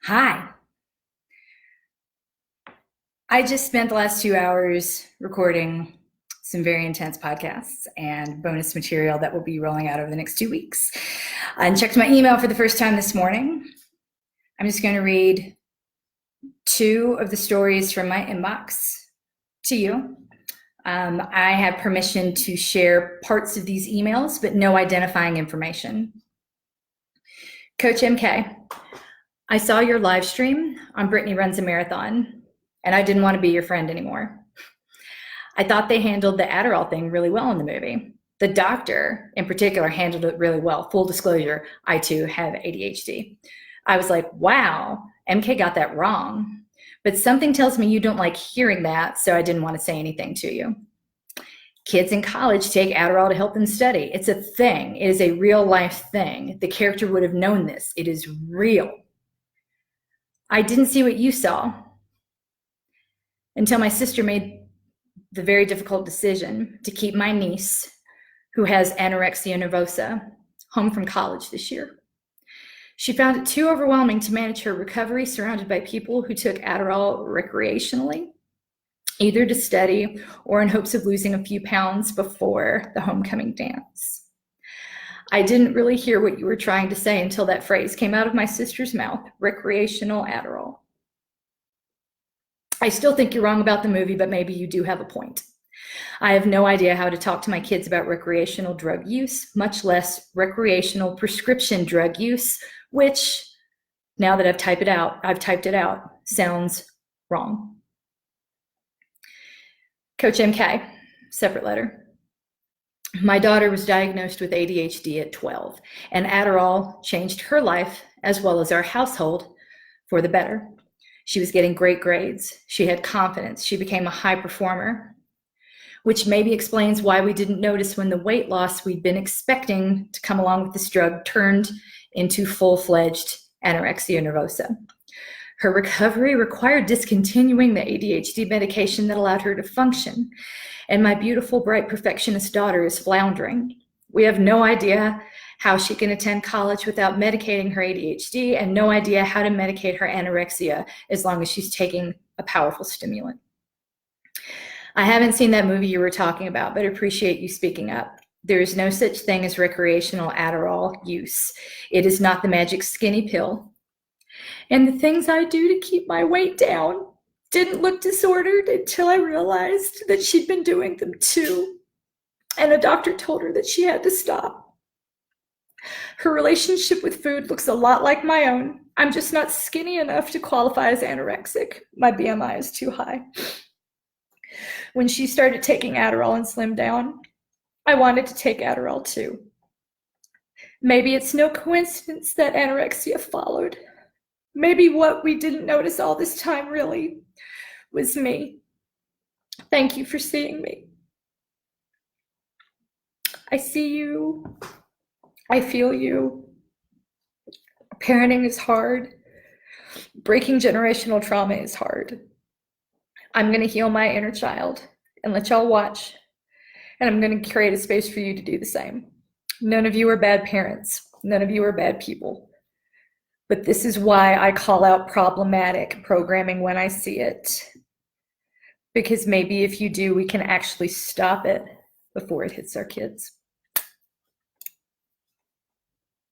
Hi. I just spent the last 2 hours recording some very intense podcasts and bonus material that will be rolling out over the next 2 weeks. I checked my email for the first time this morning. I'm just going to read two of the stories from my inbox to you. I have permission to share parts of these emails, but no identifying information. Coach MK, I saw your live stream on Brittany Runs a Marathon, and I didn't want to be your friend anymore. I thought they handled the Adderall thing really well in the movie. The doctor, in particular, handled it really well. Full disclosure, I too have ADHD. I was like, wow, MK got that wrong. But something tells me you don't like hearing that, so I didn't want to say anything to you. Kids in college take Adderall to help them study. It's a thing. It is a real life thing. The character would have known this. It is real. I didn't see what you saw until my sister made the very difficult decision to keep my niece, who has anorexia nervosa, home from college this year. She found it too overwhelming to manage her recovery surrounded by people who took Adderall recreationally, either to study or in hopes of losing a few pounds before the homecoming dance. I didn't really hear what you were trying to say until that phrase came out of my sister's mouth, recreational Adderall. I still think you're wrong about the movie, but maybe you do have a point. I have no idea how to talk to my kids about recreational drug use, much less recreational prescription drug use, which, now that I've typed it out, sounds wrong. Coach MK, separate letter. My daughter was diagnosed with ADHD at 12, and Adderall changed her life as well as our household for the better. She was getting great grades. She had confidence. She became a high performer, which maybe explains why we didn't notice when the weight loss we'd been expecting to come along with this drug turned into full-fledged anorexia nervosa. Her recovery required discontinuing the ADHD medication that allowed her to function, and my beautiful, bright perfectionist daughter is floundering. We have no idea how she can attend college without medicating her ADHD, and no idea how to medicate her anorexia as long as she's taking a powerful stimulant. I haven't seen that movie you were talking about, but appreciate you speaking up. There is no such thing as recreational Adderall use. It is not the magic skinny pill. And the things I do to keep my weight down didn't look disordered until I realized that she'd been doing them too. And a doctor told her that she had to stop. Her relationship with food looks a lot like my own. I'm just not skinny enough to qualify as anorexic. My BMI is too high. When she started taking Adderall and slimmed down, I wanted to take Adderall too. Maybe it's no coincidence that anorexia followed. Maybe what we didn't notice all this time really was me. Thank you for seeing me. I see you. I feel you. Parenting is hard. Breaking generational trauma is hard. I'm going to heal my inner child and let y'all watch. And I'm going to create a space for you to do the same. None of you are bad parents. None of you are bad people. But this is why I call out problematic programming when I see it. Because maybe if you do, we can actually stop it before it hits our kids.